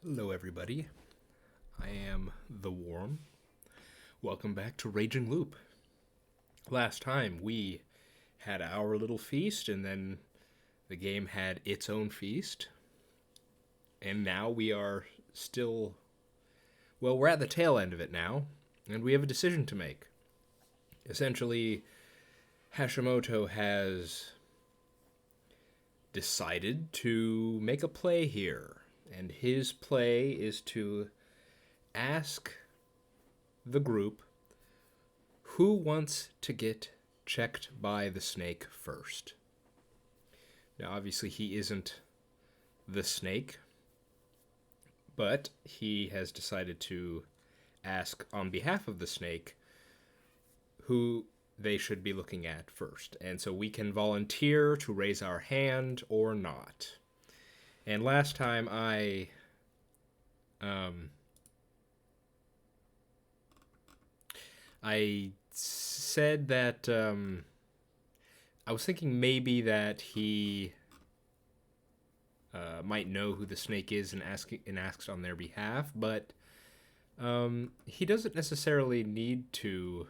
Hello, everybody. I am The Worm. Welcome back to Raging Loop. Last time we had our little feast, and then the game had its own feast. And now we are still. Well, we're at the tail end of it now, and we have a decision to make. Essentially, Hashimoto has decided to make a play here. And his play is to ask the group who wants to get checked by the snake first. Now, obviously, he isn't the snake, but he has decided to ask on behalf of the snake who they should be looking at first. And so we can volunteer to raise our hand or not. And last time um, I said that I was thinking maybe that he might know who the snake is and asks on their behalf, but he doesn't necessarily need to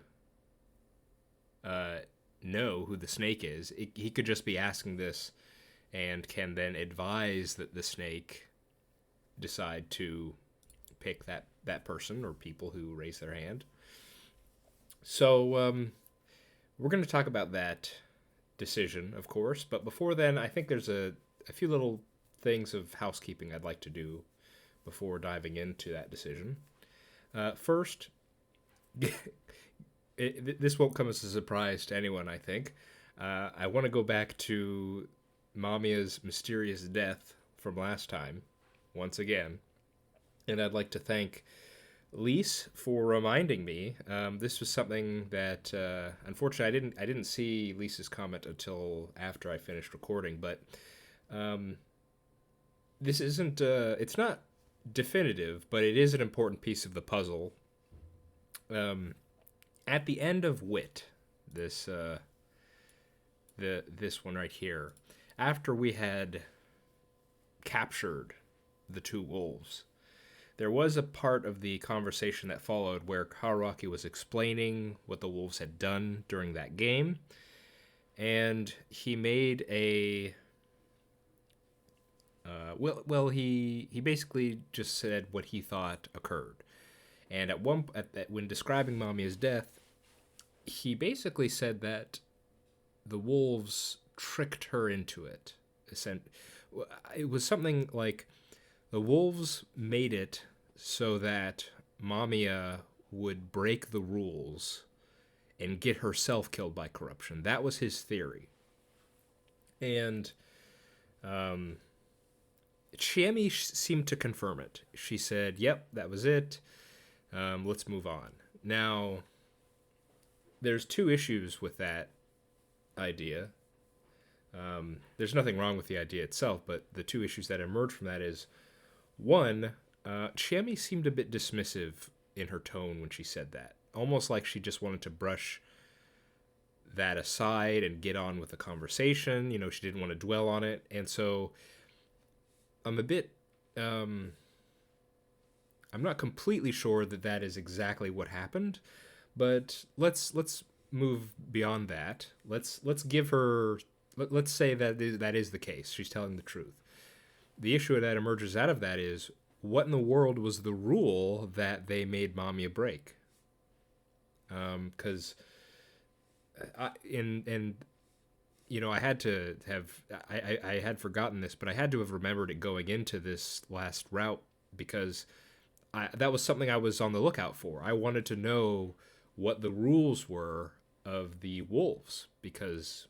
know who the snake is. He could just be asking this and can then advise that the snake decide to pick that person or people who raise their hand. So we're going to talk about that decision, of course. But before then, I think there's a few little things of housekeeping I'd like to do before diving into that decision. First, this won't come as a surprise to anyone, I think. I want to go back to Mamiya's mysterious death from last time, once again. And I'd like to thank Lise for reminding me. This was something that, unfortunately, I didn't see Lisa's comment until after I finished recording. But this isn't. It's not definitive, but it is an important piece of the puzzle. At the end of Wit, this one right here, after we had captured the two wolves, there was a part of the conversation that followed where Haruaki was explaining what the wolves had done during that game, and he made a he basically just said what he thought occurred. And when describing Mamiya's death, he basically said that the wolves tricked her into it. It was something like the wolves made it so that Mamiya would break the rules and get herself killed by corruption. That was his theory. And Chiemi seemed to confirm it. She said, yep, that was it. Let's move on. Now, there's two issues with that idea. There's nothing wrong with the idea itself, but the two issues that emerge from that is, one, Chiemi seemed a bit dismissive in her tone when she said that. Almost like she just wanted to brush that aside and get on with the conversation. You know, she didn't want to dwell on it. And so I'm a bit... I'm not completely sure that is exactly what happened, but let's move beyond that. Let's give her... Let's say that is the case. She's telling the truth. The issue that emerges out of that is, what in the world was the rule that they made Mamiya break? Because I had to have I had forgotten this, but I had to have remembered it going into this last route, because that was something I was on the lookout for. I wanted to know what the rules were of the wolves, because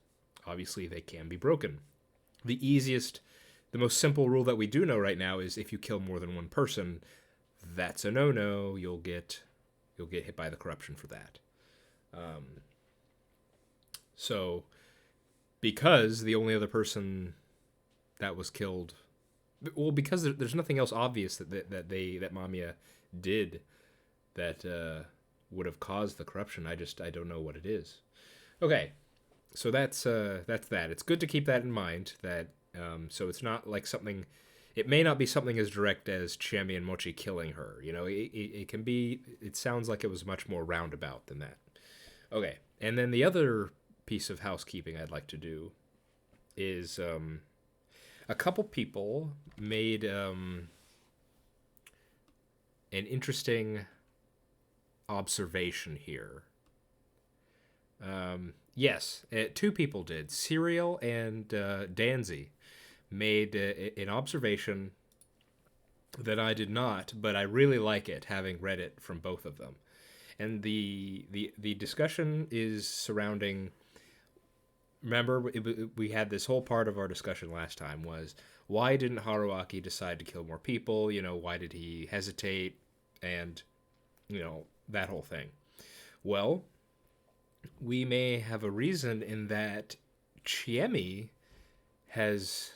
obviously they can be broken. The most simple rule that we do know right now is if you kill more than one person, that's a no-no. You'll get hit by the corruption for that. So, because the only other person that was killed, well, because there's nothing else obvious that Mamiya did that would have caused the corruption. I don't know what it is. Okay, so that's that. It's good to keep that in mind. That so it's not like something it may not be something as direct as Chiemi and Mochi killing her. You know, it can be. It sounds like it was much more roundabout than that. Okay, and then the other piece of housekeeping I'd like to do is a couple people made an interesting observation here. Yes, two people did. Serial and Danzy made an observation that I did not, but I really like it, having read it from both of them. And the discussion is surrounding. Remember, we had this whole part of our discussion last time was why didn't Haruaki decide to kill more people? You know, why did he hesitate? And, you know, that whole thing. Well, we may have a reason in that Chiemi has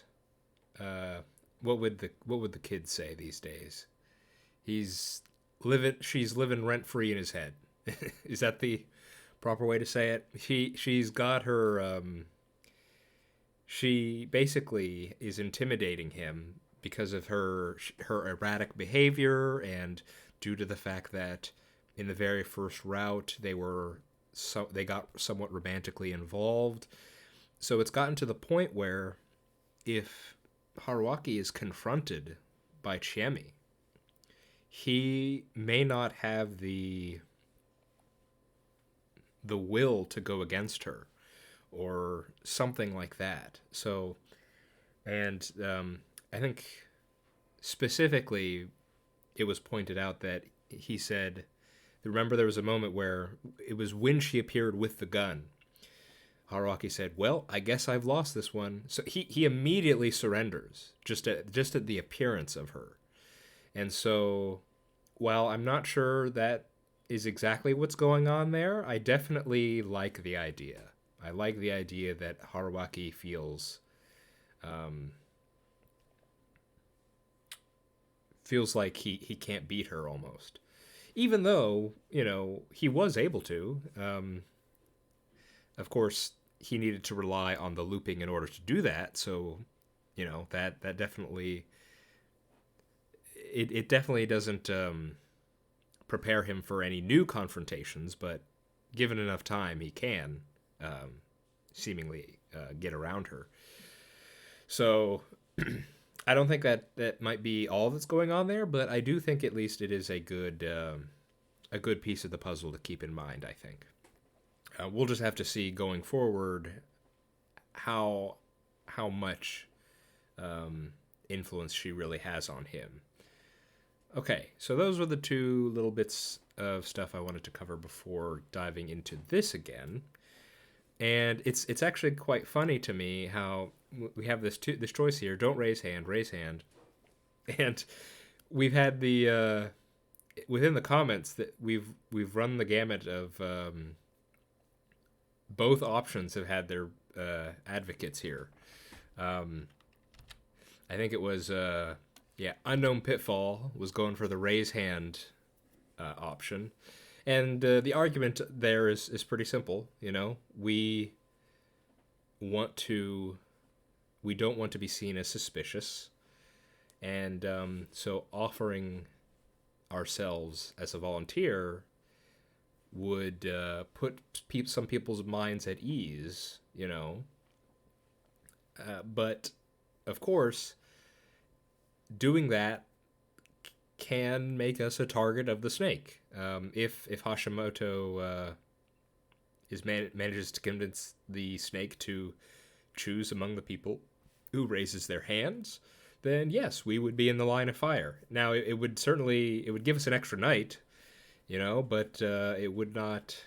what would the kids say these days? She's living rent free in his head. Is that the proper way to say it? She's got her she basically is intimidating him because of her erratic behavior, and due to the fact that in the very first route they got somewhat romantically involved. So it's gotten to the point where if Haruaki is confronted by Chiemi, he may not have the will to go against her or something like that. So, and I think specifically it was pointed out that he said, remember there was a moment where it was when she appeared with the gun. Haruaki said, well, I guess I've lost this one. So he immediately surrenders just at the appearance of her. And so, while I'm not sure that is exactly what's going on there, I definitely like the idea. I like the idea that Haruaki feels like he can't beat her almost. Even though, you know, he was able to. Of course, he needed to rely on the looping in order to do that. So, you know, that definitely it definitely doesn't prepare him for any new confrontations. But given enough time, he can seemingly get around her. So I don't think that might be all that's going on there, but I do think at least it is a good piece of the puzzle to keep in mind, I think. We'll just have to see going forward how much influence she really has on him. Okay, so those were the two little bits of stuff I wanted to cover before diving into this again. And it's actually quite funny to me how we have this choice here: don't raise hand, raise hand, and we've had the within the comments that we've run the gamut of both options have had their advocates here. I think it was Unknown Pitfall was going for the raise hand option. And the argument there is pretty simple. You know, we don't want to be seen as suspicious, and so offering ourselves as a volunteer would put some people's minds at ease. You know, but of course, doing that can make us a target of the snake. If Hashimoto manages to convince the snake to choose among the people who raises their hands, then yes, we would be in the line of fire. Now, it would give us an extra night, you know, but it would not.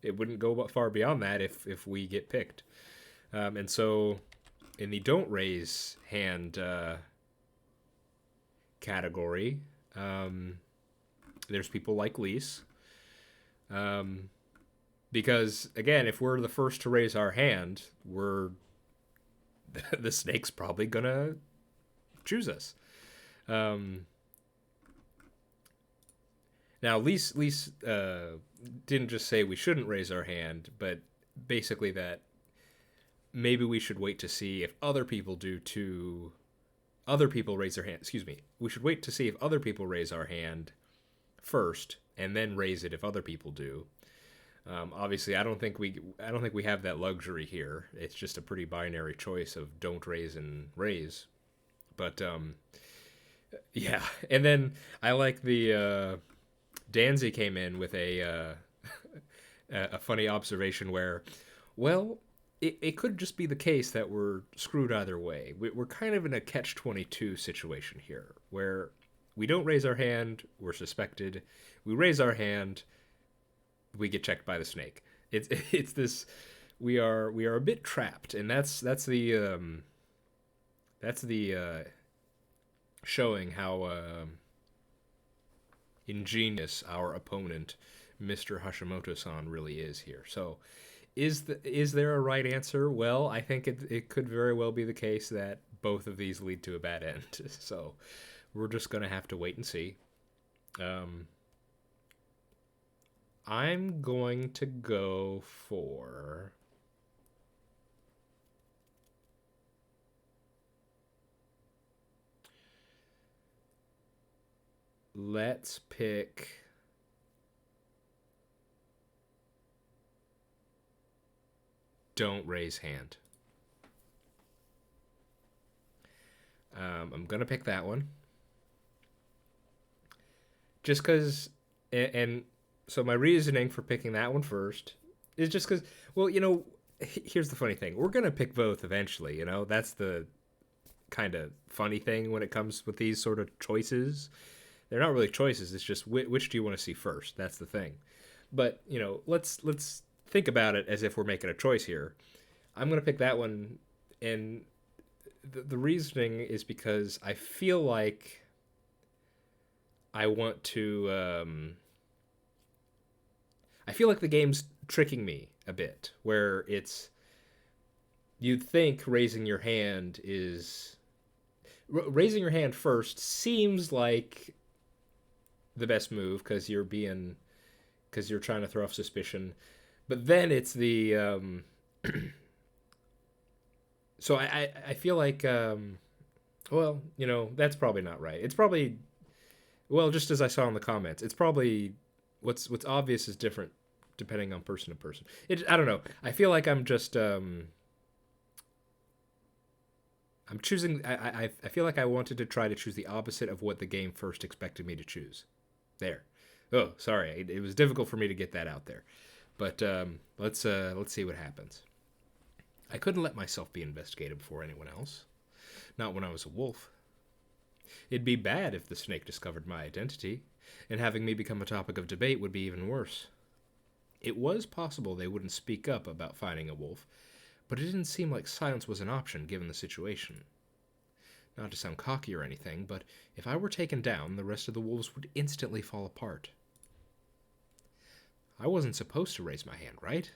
It wouldn't go far beyond that if we get picked. And so, in the don't raise hand category, there's people like Lise, because again, if we're the first to raise our hand, the snake's probably gonna choose us. Now, Lise didn't just say we shouldn't raise our hand, but basically that maybe we should wait to see if other people do to other people raise their hand. Excuse me. We should wait to see if other people raise our hand first, and then raise it if other people do. Obviously, I don't think we have that luxury here. It's just a pretty binary choice of don't raise and raise. But yeah, and then I like the Danzy came in with a funny observation where, well, it could just be the case that we're screwed either way. We're kind of in a catch-22 situation here, where we don't raise our hand, we're suspected. We raise our hand, we get checked by the snake. It's this. We are a bit trapped, and that's the showing how ingenious our opponent, Mr. Hashimoto-san, really is here. So, is there a right answer? Well, I think it could very well be the case that both of these lead to a bad end. So, we're just gonna have to wait and see. Um, I'm going to go for. Let's pick. Don't raise hand. I'm gonna pick that one. Just because, and so my reasoning for picking that one first is just because, well, here's the funny thing. We're gonna pick both eventually. That's the kind of funny thing when it comes with these sort of choices. They're not really choices. It's just which do you want to see first? That's the thing. But let's think about it as if we're making a choice here. I'm gonna pick that one, and the reasoning is because I feel like I want to. I feel like the game's tricking me a bit, where you'd think raising your hand is. Raising your hand first seems like the best move because you're trying to throw off suspicion, but then it's the so I feel like well, that's probably not right. It's probably, well, just as I saw in the comments, it's probably what's obvious is different depending on person to person. I don't know. I feel like I'm just I'm choosing. I feel like I wanted to try to choose the opposite of what the game first expected me to choose. There. Oh, sorry. It was difficult for me to get that out there. But let's see what happens. I couldn't let myself be investigated before anyone else. Not when I was a wolf. It'd be bad if the snake discovered my identity, and having me become a topic of debate would be even worse. It was possible they wouldn't speak up about finding a wolf, but it didn't seem like silence was an option given the situation. Not to sound cocky or anything, but if I were taken down, the rest of the wolves would instantly fall apart. I wasn't supposed to raise my hand, right?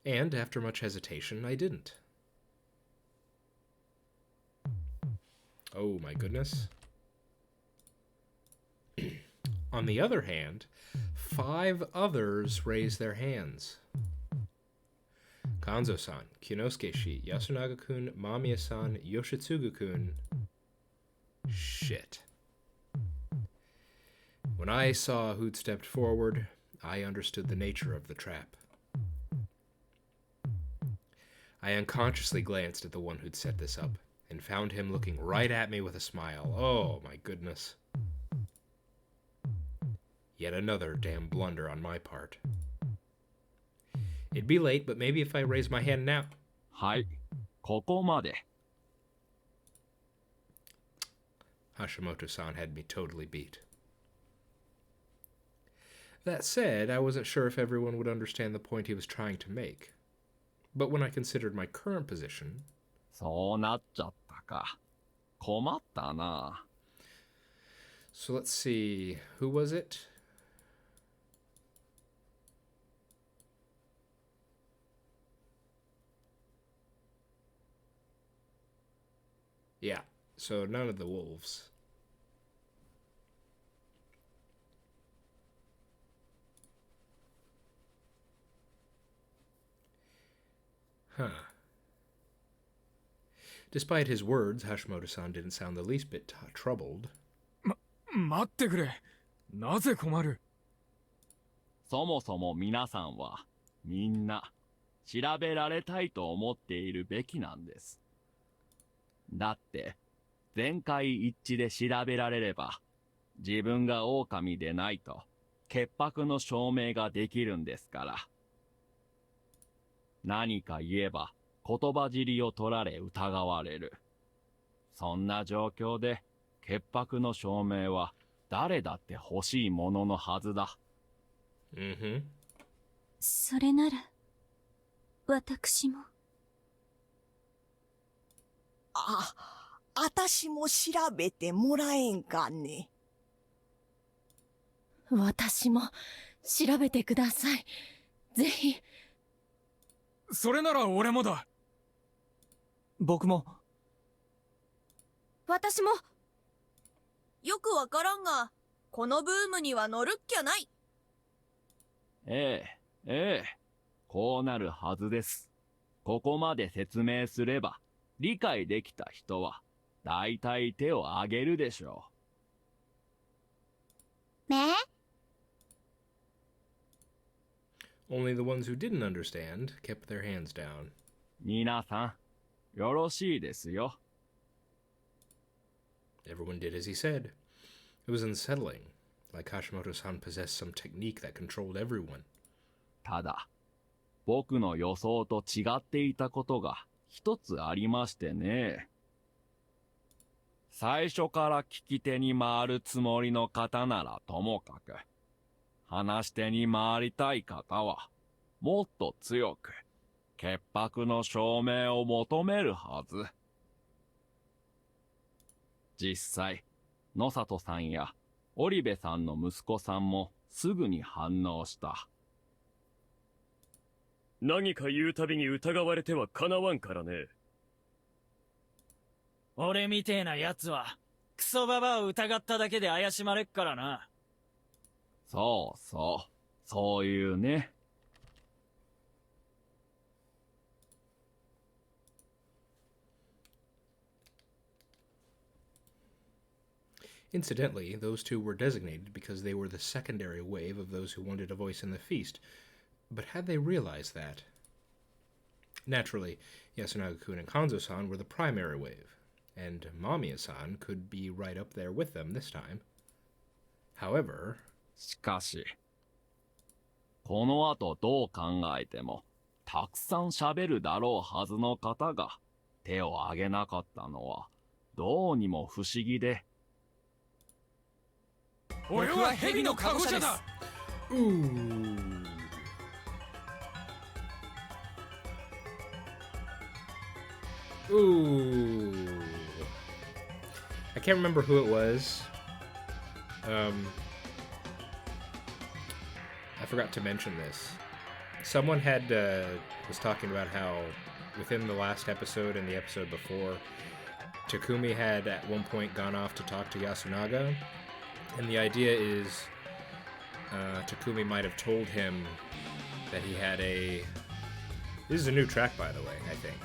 And after much hesitation, I didn't. Oh my goodness. On the other hand, 5 others raised their hands. Kanzo-san, Kinosuke-shi, Yasunaga-kun, Mamiya-san, Yoshitsugu-kun. Shit. When I saw who'd stepped forward, I understood the nature of the trap. I unconsciously glanced at the one who'd set this up, and found him looking right at me with a smile. Oh my goodness. Yet another damn blunder on my part. It'd be late, but maybe if I raise my hand now. はい、ここまで。 Hashimoto-san had me totally beat. That said, I wasn't sure if everyone would understand the point he was trying to make. But when I considered my current position... そうなっちゃったか。困ったな。 So let's see, who was it? Yeah, so none of the wolves. Huh. Despite his words, Hashimoto-san didn't sound the least bit troubled. 待ってくれ。なぜ困る？そもそも皆さんはみんな調べられたいと思っているべきなんです。だって全会一致で調べられれば自分が狼でないと潔白の証明ができるんですから。何か言えば言葉尻を取られ疑われる。そんな状況で潔白の証明は誰だって欲しいもののはずだ。それなら私も。あたしも調べてもらえんかね。私も調べてください。ぜひ。それなら俺もだ。僕も。私も。よくわからんが、このブームには乗るっきゃない。ええ、こうなるはずです。ここまで説明すれば、理解できた人は、だいたい手を挙げるでしょね。 Only the ones who didn't understand kept their hands down. 皆さん、よろしいですよ。Everyone did as he said. It was unsettling, like Hashimoto-san possessed some technique that controlled everyone. ただ、僕の予想と違っていたことが一つありましてね。最初から聞き手に回るつもりの方ならともかく、話し手に回りたい方は、もっと強く、潔白の証明を求めるはず。実際、野里さんや織部さんの息子さんもすぐに反応した。何か言うたびに疑われてはかなわんからね。俺みてえな奴はクソババアを疑っただけで怪しまれっからな。そうそう、そういうね。Incidentally, those two were designated because they were the secondary wave of those who wanted a voice in the feast. But had they realized that? Naturally, Yasunaga-kun and Kanzo-san were the primary wave, and Mamiya-san could be right up there with them this time. However... しかし、この後どう考えても、たくさん喋るだろうはずの方が手を挙げなかったのは、どうにも不思議で。俺は蛇のカゴ車だ。Ooh. I can't remember who it was. I forgot to mention this. Someone was talking about how within the last episode and the episode before, Takumi had at one point gone off to talk to Yasunaga, and the idea is Takumi might have told him that he had a... This is a new track, by the way, I think.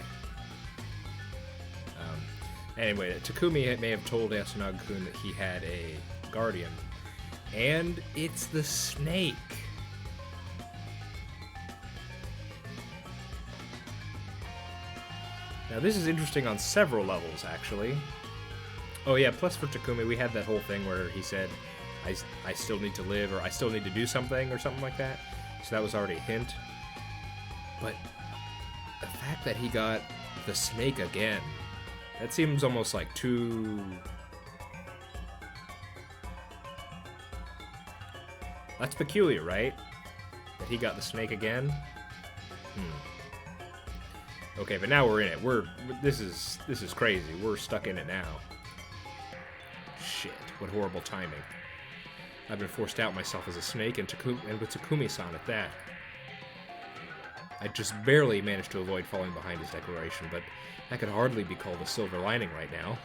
Anyway, Takumi may have told Yasunaga-kun that he had a guardian, and it's the snake. Now, this is interesting on several levels, actually. Oh yeah, plus for Takumi, we had that whole thing where he said, I still need to live, or I still need to do something, or something like that. So that was already a hint. But the fact that he got the snake again, that seems almost like too... That's peculiar, right? That he got the snake again? Okay, but now we're in it. This is crazy. We're stuck in it now. Shit, what horrible timing. I've been forced out myself as a snake, and with Takumi-san at that. I just barely managed to avoid falling behind his declaration, but that could hardly be called a silver lining right now.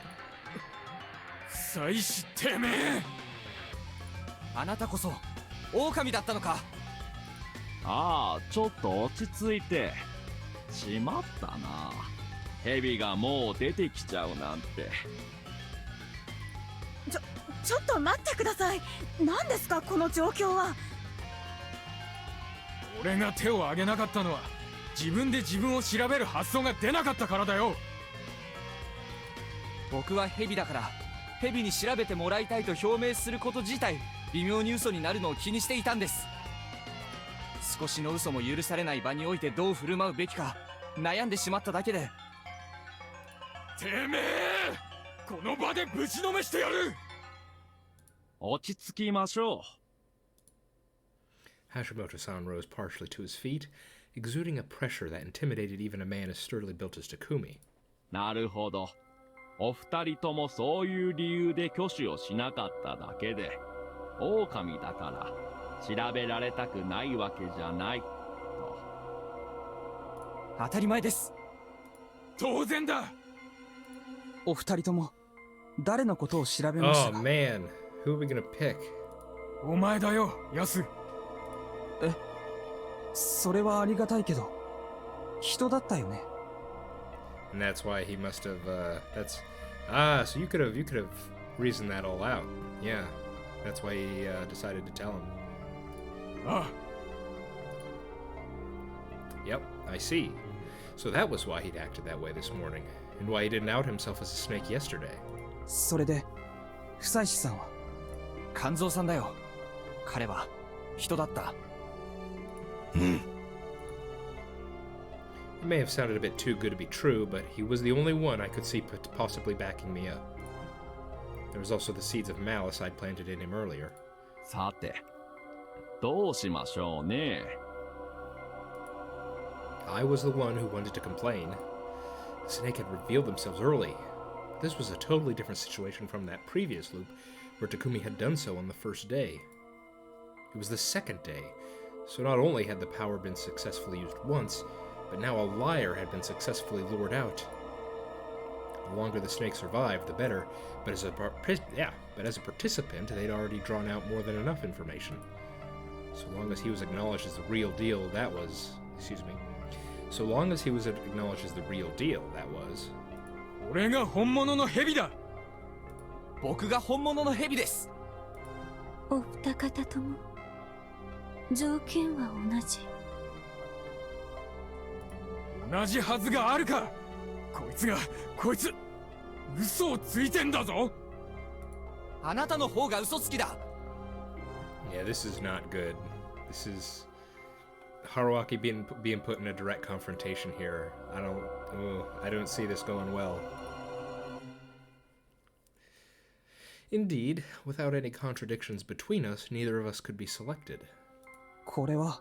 妻子てめえ。あなたこそ狼だったのか。ああ、ちょっと落ち着いて。しまったな。蛇がもう出てきちゃうなんて。ちょっと待ってください。何ですかこの状況は。俺が手を挙げなかったのは自分で自分を調べる発想が出なかったからだよ。僕はヘビだからヘビに調べてもらいたいと表明すること自体微妙に嘘になるのを気にしていたんです。少しの嘘も許されない場においてどう振る舞うべきか悩んでしまっただけで。てめえ、この場でぶちのめしてやる。落ち着きましょう。Hashimoto-san rose partially to his feet, exuding a pressure that intimidated even a man as sturdily built as Takumi. なるほど。お二人ともそういう理由で挙手をしなかっただけで、狼だから調べられたくないわけじゃないと。当たり前です。当然だ。お二人とも誰のことを調べました Oh か？ man, who are we gonna pick? お前だよ、ヤス。それはありがたいけど人だったよね。 And that's why he must have, so you could have reasoned that all out. Yeah, that's why he decided to tell him. ああ、 Yep, I see. So that was why he'd acted that way this morning, and why he didn't out himself as a snake yesterday. それで夫妻子さんは肝臓さんだよ。彼は人だった。It may have sounded a bit too good to be true, but he was the only one I could see possibly backing me up. There was also the seeds of malice I'd planted in him earlier. さて、どうしましょうね。I was the one who wanted to complain. The snake had revealed themselves early. This was a totally different situation from that previous loop, where Takumi had done so on the first day. It was the second day, so not only had the power been successfully used once, but now a liar had been successfully lured out. The longer the snake survived, the better, but as a participant, they'd already drawn out more than enough information. So long as he was acknowledged as the real deal, that was... So long as he was acknowledged as the real deal, that was... 俺が本物のヘビだ。僕が本物のヘビです。お二方とも条件は同じ。同じはずがあるか。こいつ嘘をついてんだぞ。あなたの方が嘘つきだ。 Yeah, this is not good. This is Haruaki being put in a direct confrontation here. I don't see this going well. Indeed, without any contradictions between us, neither of us could be selected. これは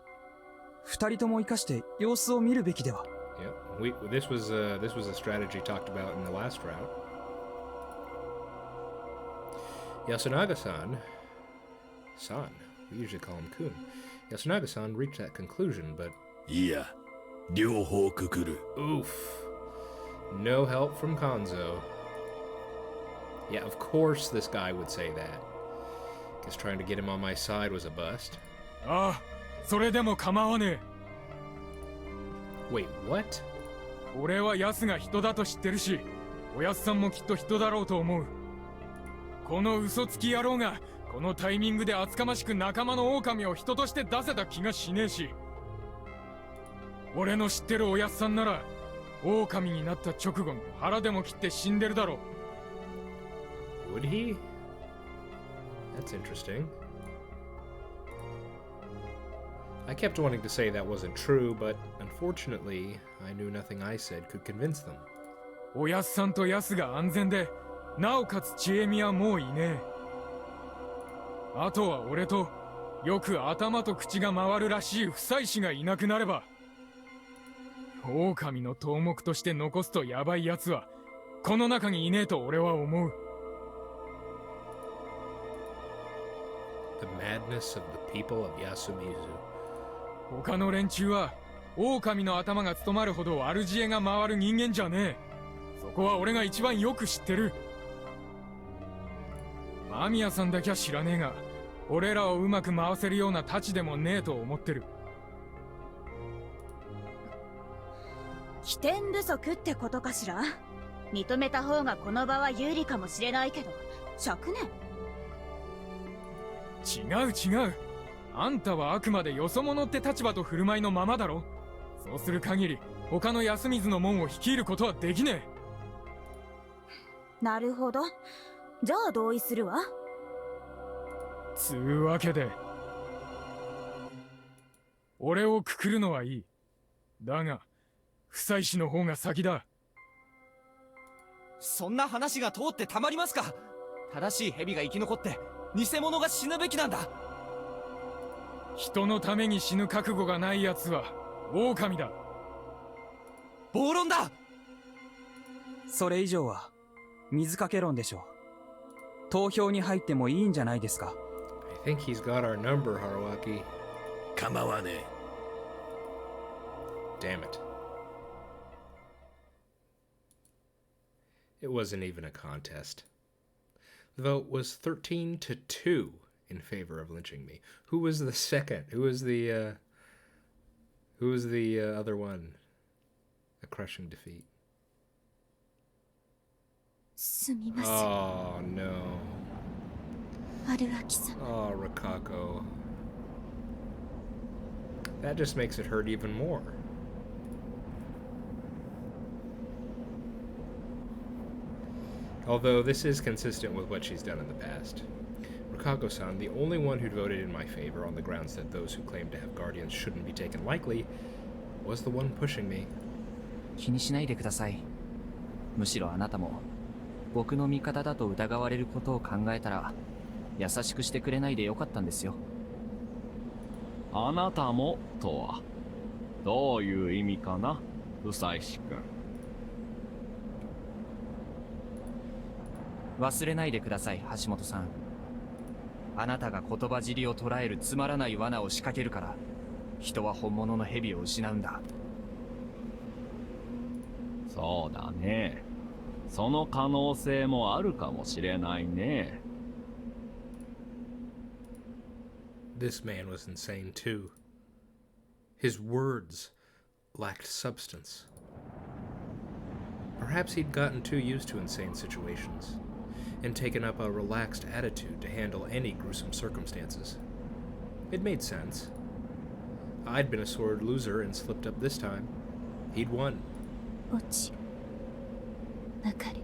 二人とも生かして様子を見るべきでは。Yep, this was a strategy talked about in the last route. Yasunaga-san, we usually call him Kun. Yasunaga-san reached that conclusion, but いや、両方くくる。 oof, no help from Kanzo. Yeah, of course this guy would say that. Guess trying to get him on my side was a bust. ああ、それでも構わねえ。 Wait, what? 俺はヤスが人だと知ってるし、おやすさんもきっと人だろうと思う。この嘘つき野郎がこのタイミングで厚かましく仲間の狼を人として出せた気がしねえし、俺の知ってるおやすさんなら狼になった直後に腹でも切って死んでるだろう。 Would he? That's interesting. I kept wanting to say that wasn't true, but unfortunately, I knew nothing I said could convince them. おやすさんとヤスが安全で、なおかつちえみはもういねえ。あとは俺と、よく頭と口が回るらしい夫妻子がいなくなれば、狼の頭目として残すとヤバい奴は、この中にいねえと俺は思う。The madness of the people of Yasumizu. 他の連中は狼の頭が務まるほど悪知恵が回る人間じゃねえ。そこは俺が一番よく知ってる。間宮さんだけは知らねえが、俺らをうまく回せるような太刀でもねえと思ってる。起点不足ってことかしら。認めた方がこの場は有利かもしれないけど、灼熱。違う違う。あんたはあくまでよそ者って立場と振る舞いのままだろ。そうする限り他の安水の門を率いることはできねえ。なるほど。じゃあ同意するわ。つうわけで俺をくくるのはいい。だが夫妻氏の方が先だ。そんな話が通ってたまりますか。正しい蛇が生き残って偽物が死ぬべきなんだ。人のために死ぬ覚悟がない奴は狼だ。暴論だ。それ以上は水かけ論でしょう。投票に入ってもいいんじゃないですか。I think he's got our number, Haruaki. 構わねえ。 Damn it. It wasn't even a contest. The vote was 13 to 2 in favor of lynching me. Who was the second? Who was the other one? A crushing defeat. すみません。 Oh no. 春秋様。 Oh, Rikako. That just makes it hurt even more. Although this is consistent with what she's done in the past. Rikako-san, the only one who'd voted in my favor on the grounds that those who claim to have guardians shouldn't be taken lightly, was the one pushing me. 気にしないでください。むしろあなたも僕の味方だと疑われることを考えたら優しくしてくれないでよかったんですよ。あなたもとはどういう意味かな、ウサイシ君。忘れないでください、橋本さん。あなたが言葉尻を捉えるつまらない罠を仕掛けるから人は本物の蛇を失うんだ。そうだね。その可能性もあるかもしれないね。This man was insane too. His words lacked substance. Perhaps he'd gotten too used to insane situations and taken up a relaxed attitude to handle any gruesome circumstances. It made sense. I'd been a sore loser and slipped up this time. He'd won. 落ちわかる。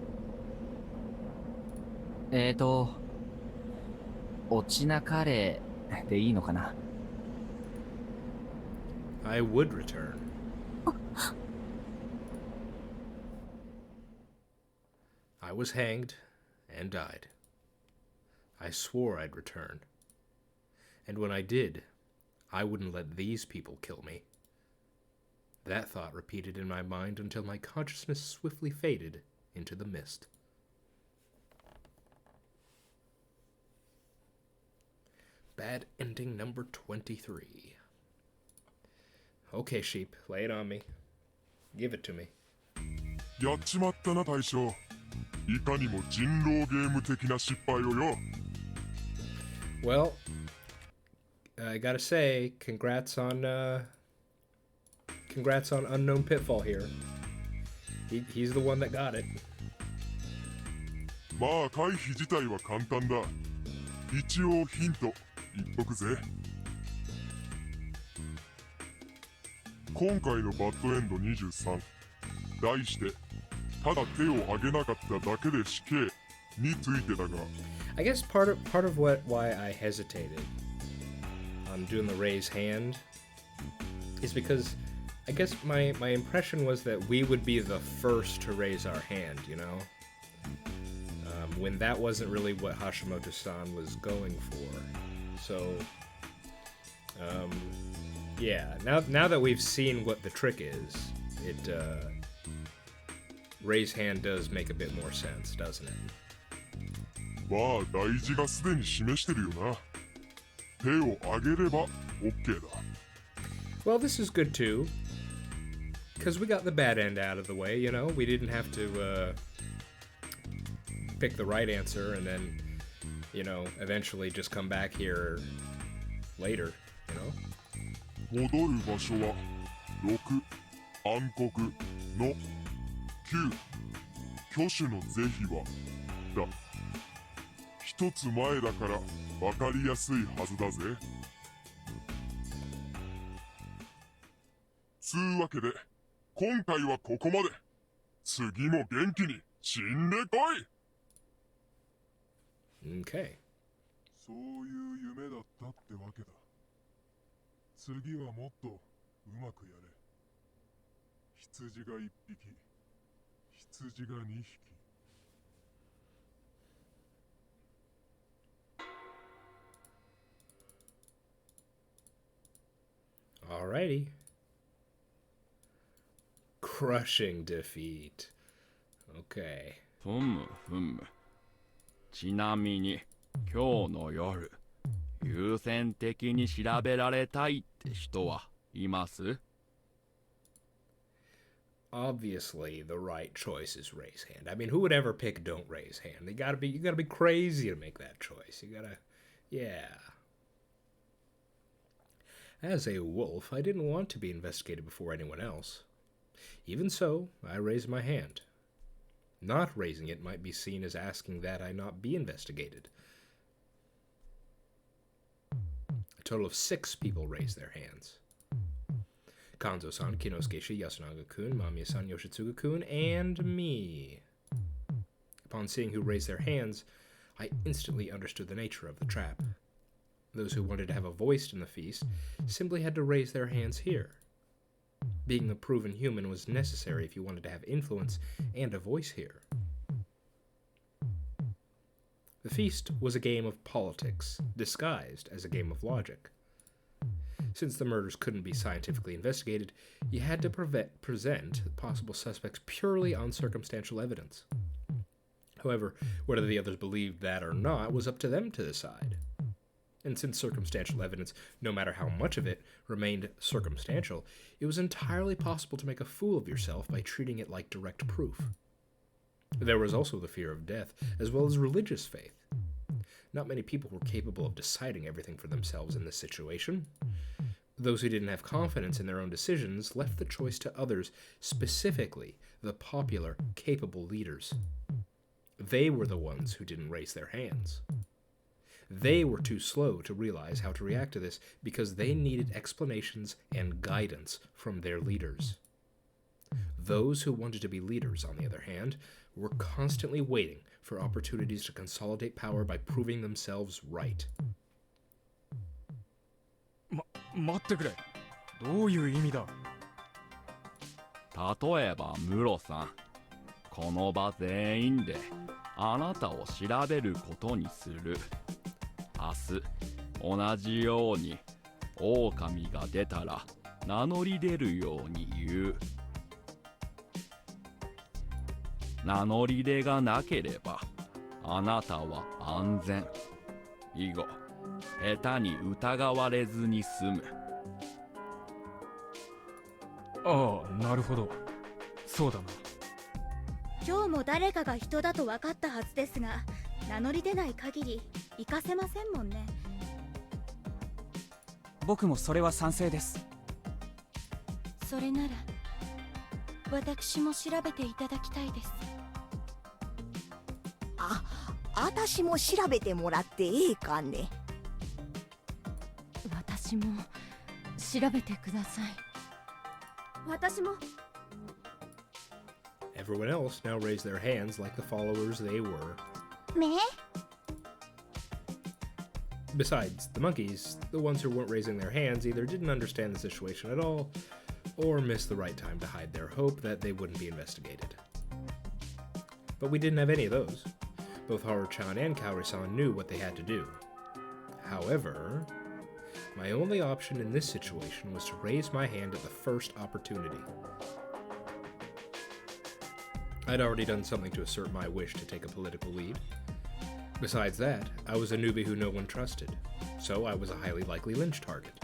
落ちなかれでいいのかな。I would return. I was hanged and died. I swore I'd return. And when I did, I wouldn't let these people kill me. That thought repeated in my mind until my consciousness swiftly faded into the mist. Bad ending number 23. Okay, sheep, lay it on me. Give it to me. やっちまったな大将。いかにも人狼ゲーム的な失敗をよ。Well, I gotta say, congrats on Unknown Pitfall here. He's the one that got it. まあ回避自体は簡単だ。一応ヒント言っとくぜ。今回のバッドエンド23、題してただ手を挙げなかっただけで死刑についてだが。I guess part of why I hesitated on doing the raise hand is because I guess my impression was that we would be the first to raise our hand, you know? When that wasn't really what Hashimoto-san was going for. So, yeah, now that we've seen what the trick is, it, raise hand does make a bit more sense, doesn't it? まあ大事がすでに示してるよな。手を挙げれば OK だ。Well, this is good too. Because we got the bad end out of the way, you know? We didn't have to pick the right answer and then, you know, eventually just come back here later, you know? 戻る場所は6、暗黒、の9挙手の是非はだ。一つ前だから分かりやすいはずだぜ。つうわけで今回はここまで。次も元気に死んでこい。 Okay. そういう夢だったってわけだ。次はもっとうまくやれ。羊が1匹、羊が2匹。Alrighty. Crushing defeat. Okay. ふむふむ。ちなみに今日の夜優先的に調べられたいって人はいます？ Obviously, the right choice is raise hand. I mean, who would ever pick don't raise hand? You gotta be crazy to make that choice. You gotta, yeah. As a wolf, I didn't want to be investigated before anyone else. Even so, I raised my hand. Not raising it might be seen as asking that I not be investigated. A total of 6 people raised their hands. Kanzo-san, Kinosuke-shi, Yasunaga-kun, Mamiya-san, Yoshitsugu-kun, and me. Upon seeing who raised their hands, I instantly understood the nature of the trap. Those who wanted to have a voice in the feast simply had to raise their hands here. Being a proven human was necessary if you wanted to have influence and a voice here. The feast was a game of politics, disguised as a game of logic. Since the murders couldn't be scientifically investigated, you had to present possible suspects purely on circumstantial evidence. However, whether the others believed that or not was up to them to decide. And since circumstantial evidence, no matter how much of it, remained circumstantial, it was entirely possible to make a fool of yourself by treating it like direct proof. There was also the fear of death, as well as religious faith. Not many people were capable of deciding everything for themselves in this situation. Those who didn't have confidence in their own decisions left the choice to others, specifically the popular, capable leaders. They were the ones who didn't raise their hands. They were too slow to realize how to react to this because they needed explanations and guidance from their leaders. Those who wanted to be leaders, on the other hand, were constantly waiting for opportunities to consolidate power by proving themselves right. 待ってくれ。どういう意味だ？例えばムロさん、この場全員であなたを調べることにする。明日同じように狼が出たら名乗り出るように言う。名乗り出がなければあなたは安全。以後下手に疑われずに済む。ああ、なるほど。そうだな。今日も誰かが人だと分かったはずですが、名乗り出ない限り行かせませんもんね。僕もそれは賛成です。それなら私も調べていただきたいです。あたしも調べてもらってええかね。私も調べてください。私も。Everyone else now raised their hands like the followers they were. め？ Besides, the monkeys, the ones who weren't raising their hands, either didn't understand the situation at all, or missed the right time to hide their hope that they wouldn't be investigated. But we didn't have any of those. Both Haru-chan and Kaori-san knew what they had to do. However, my only option in this situation was to raise my hand at the first opportunity. I'd already done something to assert my wish to take a political lead. Besides that, I was a newbie who no one trusted, so I was a highly likely lynch target.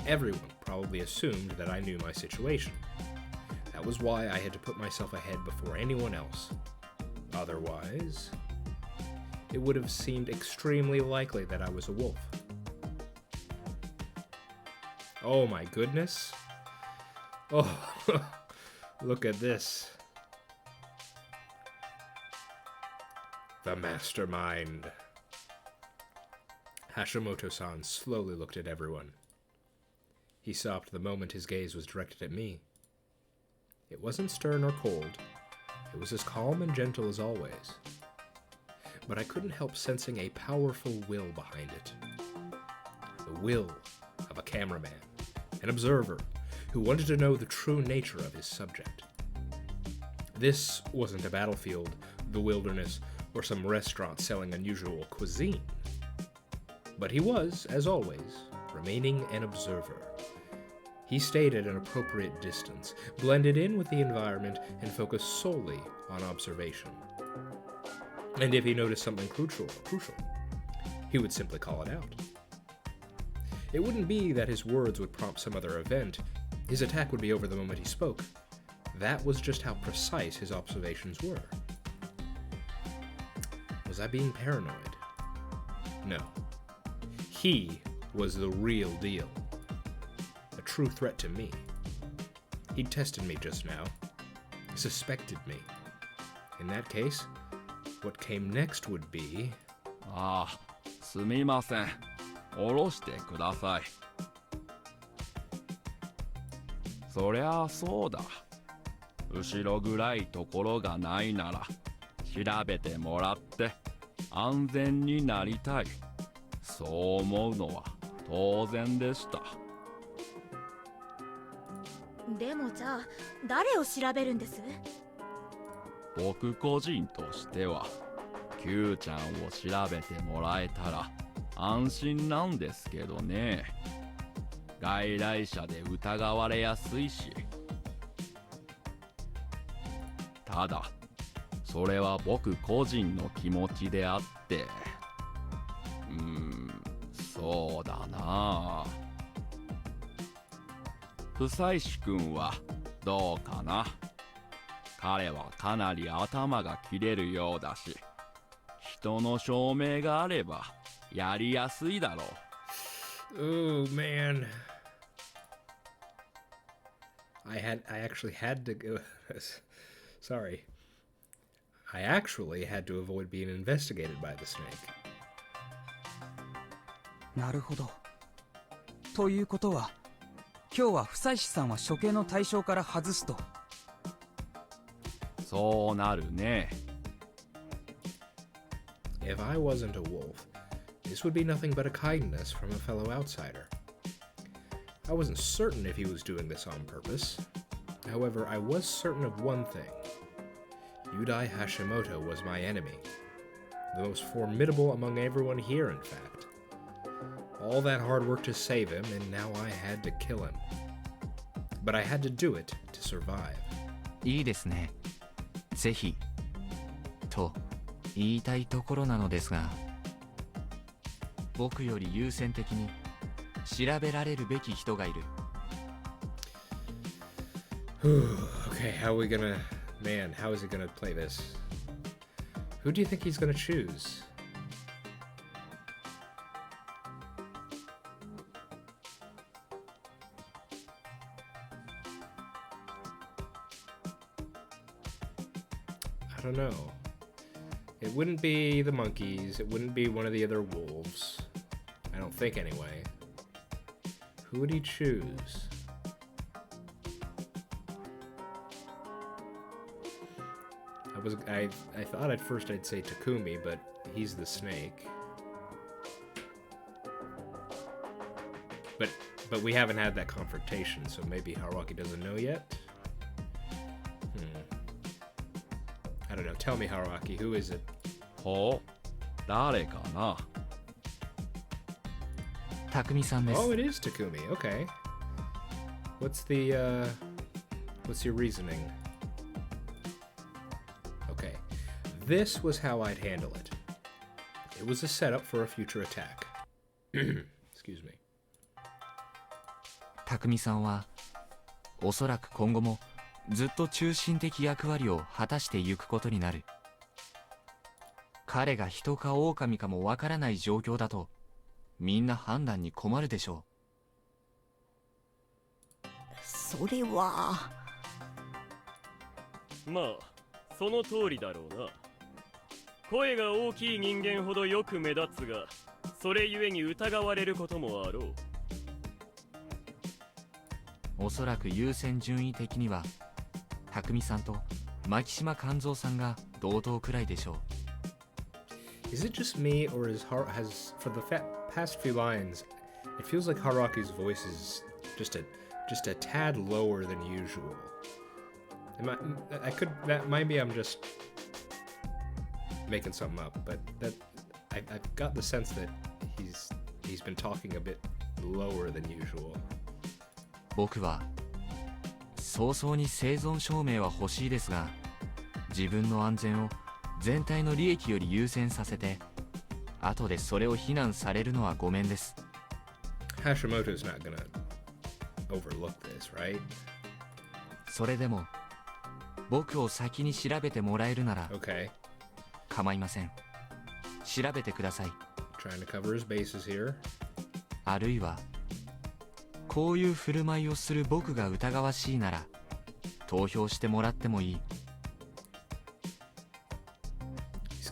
Everyone probably assumed that I knew my situation. That was why I had to put myself ahead before anyone else. Otherwise, it would have seemed extremely likely that I was a wolf. Oh my goodness. Oh, Look at this. The mastermind. Hashimoto-san slowly looked at everyone. He stopped the moment his gaze was directed at me. It wasn't stern or cold. It was as calm and gentle as always. But I couldn't help sensing a powerful will behind it. The will of a cameraman, an observer, who wanted to know the true nature of his subject. This wasn't a battlefield, the wilderness, or some restaurant selling unusual cuisine. But he was, as always, remaining an observer. He stayed at an appropriate distance, blended in with the environment, and focused solely on observation. And if he noticed something crucial, he would simply call it out. It wouldn't be that his words would prompt some other event. His attack would be over the moment he spoke. That was just how precise his observations were. Was I being paranoid? No. He was the real deal. A true threat to me. He'd tested me just now. Suspected me. In that case, what came next would be... ああ、すみません。下ろしてください。そりゃあそうだ。後ろ暗いところがないなら調べてもらって安全になりたい。そう思うのは当然でした。でもじゃあ誰を調べるんです？僕個人としては Q ちゃんを調べてもらえたら安心なんですけどね。外来者で疑われやすいし。ただそれは僕個人の気持ちであってそうだな。不妻子くんはどうかな。彼はかなり頭が切れるようだし人の証明があればやりやすいだろう。Oh man. I actually had to go... Sorry. I actually had to avoid being investigated by the snake. なるほど。ということは、今日は不妻子さんは処刑の対象から外すと。そうなるね。If I wasn't a wolf, this would be nothing but a kindness from a fellow outsider. I wasn't certain if he was doing this on purpose. However, I was certain of one thing. Yudai Hashimoto was my enemy. The most formidable among everyone here, in fact. All that hard work to save him, and now I had to kill him. But I had to do it to survive. いいですね。ぜひと言いたいところなのですが、僕より優先的に調べられるべき人がいる。Okay, how are we gonna... Man, how is he gonna play this? Who do you think he's gonna choose? I don't know. It wouldn't be the monkeys. It wouldn't be one of the other wolves. I don't think, anyway. Who would he choose? I thought at first I'd say Takumi, but he's the snake. But we haven't had that confrontation, so maybe Haruaki doesn't know yet? I don't know. Tell me, Haruaki, who is it? ほう、誰かな。匠さんです。 Oh, it is Takumi. Okay. What's your reasoning? Okay. This was how I'd handle it. It was a setup for a future attack. Excuse me. 匠さんはおそらく今後もずっと中心的役割を果たしていくことになる。彼が人か狼かもわからない状況だとみんな判断に困るでしょそれはまあその通りだろうな。声が大きい人間ほどよく目立つが、それゆえに疑われることもあろう。おそらく優先順位的には匠さんと牧島勘三さんが同等くらいでしょう。 Is it just me, or has for the past few lines, it feels like Haraki's voice is just a tad lower than usual. Maybe I'm just making something up, but I've got the sense that he's been talking a bit lower than usual. 僕は早々に生存証明は欲しいですが、自分の安全を全体の利益より優先させて、後でそれを非難されるのはごめんです。 Hashimoto's not gonna overlook this, right? それでも僕を先に調べてもらえるなら Okay. 構いません。調べてください。 Trying to cover his bases here. あるいはこういう振る舞いをする僕が疑わしいなら投票してもらってもいい。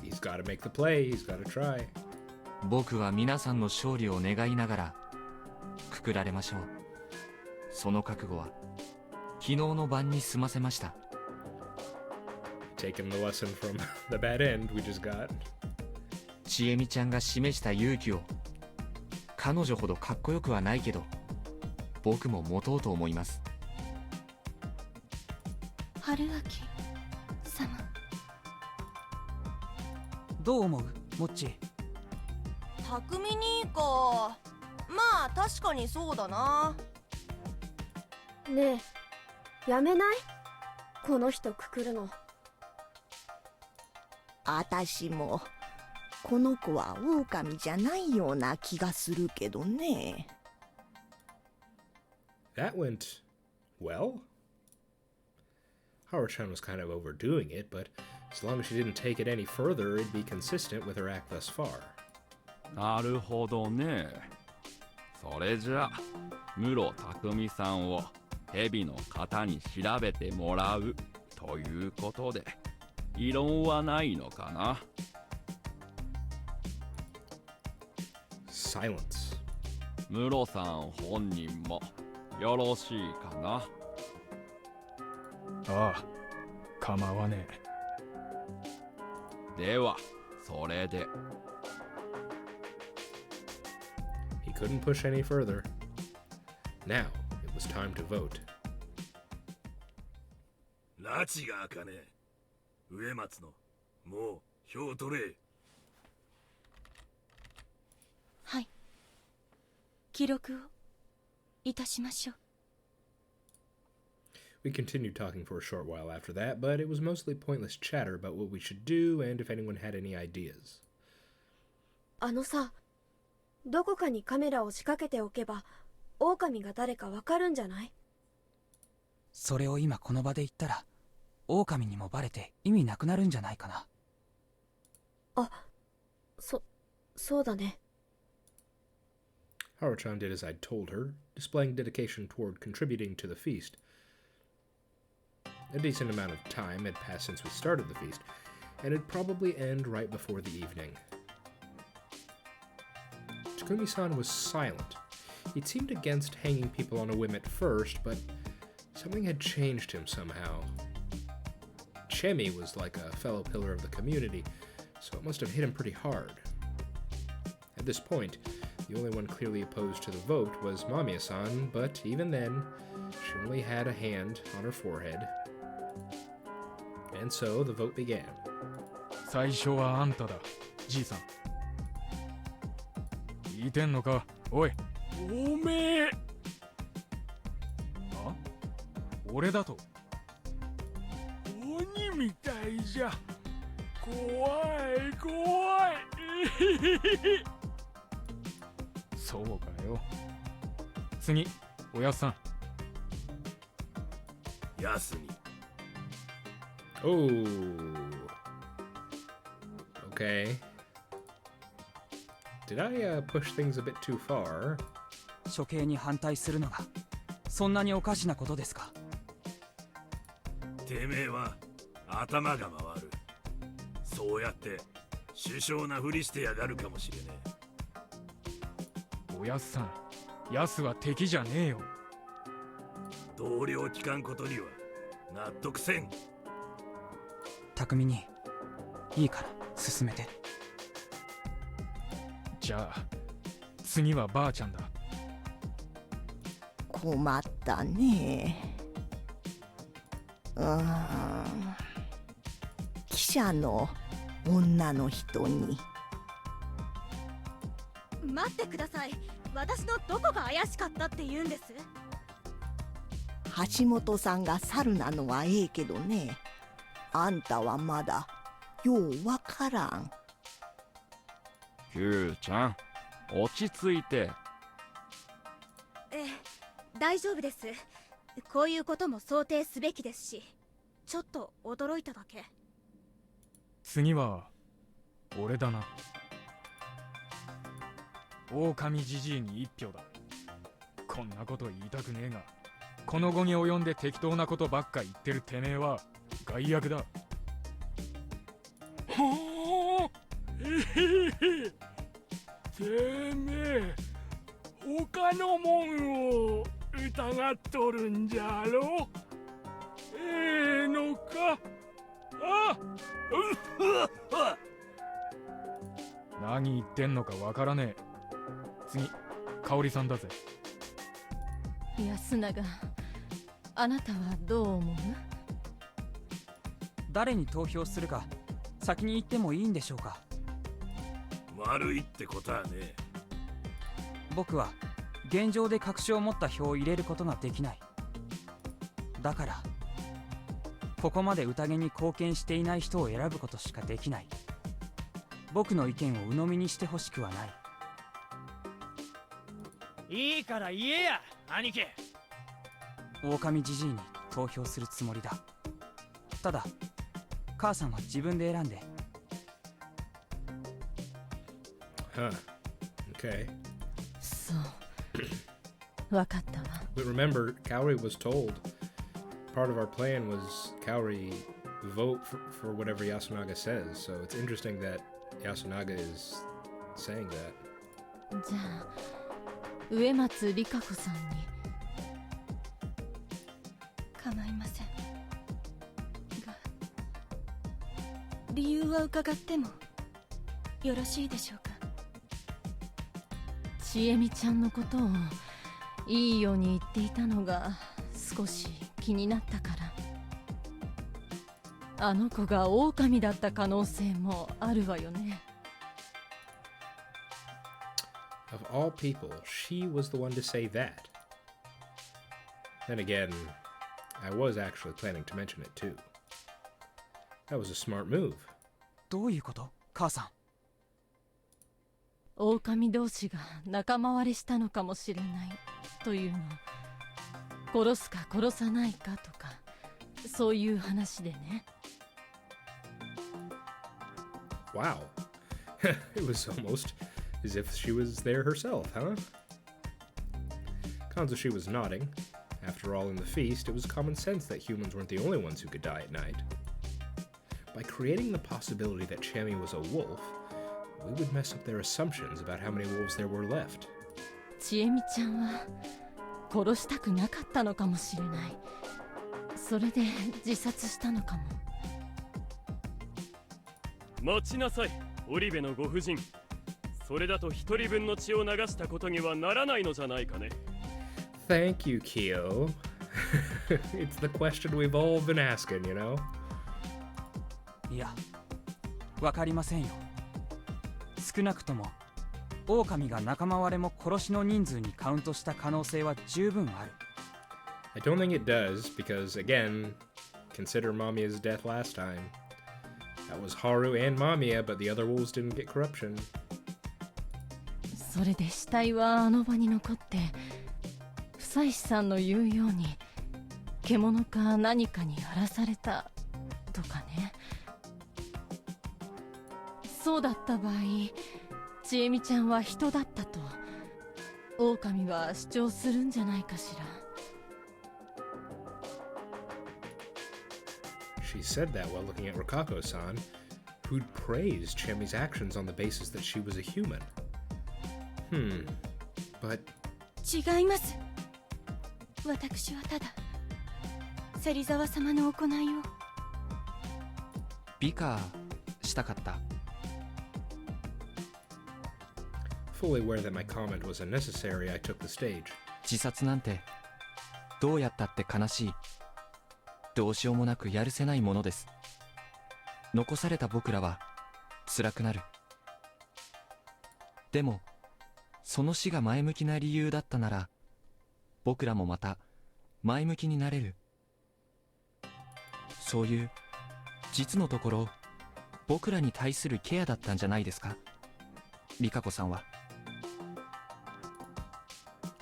He's got to make the play. He's got to try. 僕は皆さんの勝利を願いながらくくられましょう。その覚悟は昨日の晩に済ませました。 Taking the lesson from the bad end we just got. ちえみちゃんが示した勇気を、彼女ほどかっこよくはないけど僕も持とうと思います。春明様、どう思うモッチ。匠にか。まあ確かにそうだな。ねえ、やめない？この人くくるの。あたしもこの子は狼じゃないような気がするけどね。That went well. Haru-chan was kind of overdoing it, but as long as she didn't take it any further, it'd be consistent with her act thus far. なるほどね。それじゃ室匠さんを蛇の型に調べてもらうということで異論はないのかな。 Silence. 室さん本人もよろしいかな。ああ、構わねえ。ではそれで。 He couldn't push any further. Now it was time to vote. 拉致があかねえ。植松の、もう票取れ。はい。記録をいたしましょう。 We continued talking for a short while after that, but it was mostly pointless chatter about what we should do and if anyone had any ideas. あのさ、どこかにカメラを仕掛けておけば狼が誰かわかるんじゃない？それを今この場で言ったら狼にもバレて意味なくなるんじゃないかな。あ、そうだね。 Haru-chan did as I'd told her, displaying dedication toward contributing to the feast. A decent amount of time had passed since we started the feast, and it'd probably end right before the evening. Takumi-san was silent. He'd seemed against hanging people on a whim at first, but something had changed him somehow. Chemi was like a fellow pillar of the community, so it must have hit him pretty hard. At this point, the only one clearly opposed to the vote was Mamiya-san, but even then, she only had a hand on her forehead. And so the vote began. 最初はあんただ、じいさん。聞いてんのか、おい。おめえ。あ？俺だと？鬼みたいじゃ。怖い怖い。そうかよ。次、おやっさん。休み。Oh. Okay. Did I push things a bit too far? 処刑に反対するのがそんなにおかしなことですか？てめえは頭が回る。そうやって首相なふりしてやがるかもしれねおやっさん、ヤスは敵じゃねえよ。え。同僚聞かんことには納得せん。匠にいいから進めて。じゃあ次はばあちゃんだ。困ったね。記者の女の人に。待ってください。私のどこが怪しかったって言うんです？橋本さんが猿なのはええけどね、あんたはまだようわからん。キューちゃん、落ち着いて。ええ、大丈夫です。こういうことも想定すべきですし、ちょっと驚いただけ。次は俺だな。狼じじいに一票だ。こんなこと言いたくねえが、この後に及んで適当なことばっか言ってるてめえは害悪だ。ほーてめえ他のもんを疑っとるんじゃろ。ええのか。あっ何言ってんのかわからねえ。次、香織さんだぜ。安永、あなたはどう思う？誰に投票するか先に言ってもいいんでしょうか。悪いってことはねえ。僕は現状で確証を持った票を入れることができない。だからここまで宴に貢献していない人を選ぶことしかできない。僕の意見を鵜呑みにしてほしくはない。いいから言えや、兄貴。狼じじいに投票するつもりだ。ただ母さんは自分で選んで。Huh. Okay. そう。わかったわ。But remember, Kaori was told part of our plan was Kaori vote for whatever Yasunaga says. So it's interesting that Yasunaga is saying that. じゃあ、植松里香子さんに。構いませんが、理由は伺ってもよろしいでしょうか？ちえみちゃんのことをいいように言っていたのが少し気になったから。あの子が狼だった可能性もあるわよね。Of all people, she was the one to say that. Then again, I was actually planning to mention it too. That was a smart move. どういうこと、母さん？狼同士が仲間割れしたのかもしれないというの。殺すか殺さないかとか、そういう話でね。Wow. It was almost as if she was there herself, huh? Kanzushi was nodding. After all, in the feast, it was common sense that humans weren't the only ones who could die at night. By creating the possibility that Chami was a wolf, we would mess up their assumptions about how many wolves there were left. ちえみちゃんは殺したくなかったのかもしれない。それで自殺したのかも。待ちなさい、オリベのご婦人。それだと一人分の血を流したことにはならないのじゃないかね。Thank you, Kyo. It's the question we've all been asking, you know? いや、わかりませんよ。少なくとも狼が仲間割れも殺しの人数にカウントした可能性は十分ある。I don't think it does, because again, consider Mamiya's death last time. That was Haru and Mamiya, but the other wolves didn't get corruption. それで死体はあの場に残って、久石さんの言うように獣か何かに荒らされたとかね。そうだった場合、ちえみちゃんは人だったと狼は主張するんじゃないかしら。She said that while looking at Rokako-san, who'd praised Chemi's actions on the basis that she was a human. But... 違います。私はただ芹沢様の行いを美化したかった。 Fully aware that my comment was unnecessary, I took the stage. 自殺なんてどうやったって悲しい。どうしようもなくやるせないものです。残された僕らは辛くなる。でもその死が前向きな理由だったなら、僕らもまた前向きになれる。そういう実のところ僕らに対するケアだったんじゃないですか、リカ子さんは。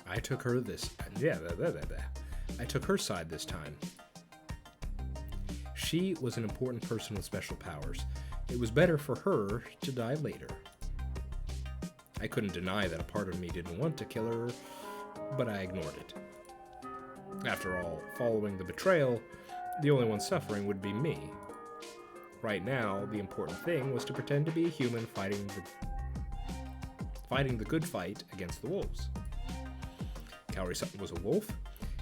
I took her I took her side this time. She was an important person with special powers. It was better for her to die later. I couldn't deny that a part of me didn't want to kill her, but I ignored it. After all, following the betrayal, the only one suffering would be me. Right now, the important thing was to pretend to be a human fighting the good fight against the wolves. Kaori-san was a wolf,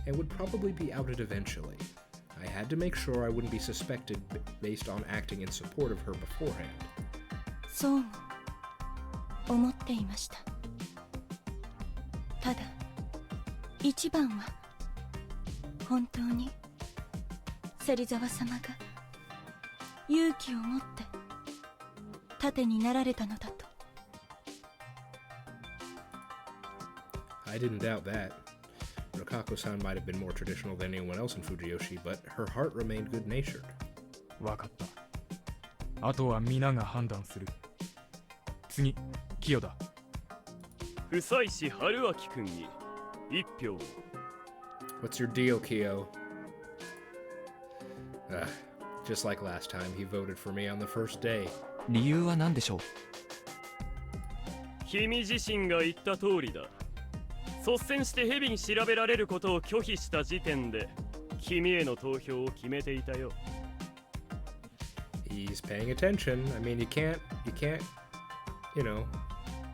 and would probably be outed eventually. I had to make sure I wouldn't be suspected based on acting in support of her beforehand. そう思っていました。ただ一番は本当に芹沢様が勇気を持って盾になられたのだと。 I didn't doubt that. Rokako-san might have been more traditional than anyone else in Fujiyoshi, but her heart remained good-natured. わかった。あとは皆が判断する。次、清田。不妻子春明君に一票を。What's your deal, Kyo? Just like last time, he voted for me on the first day. 理由は何でしょう。君自身が言った通りだ。率先してヘビに調べられることを拒否した時点で君への投票を決めていたよ。 He's paying attention. I mean, you can't, you know,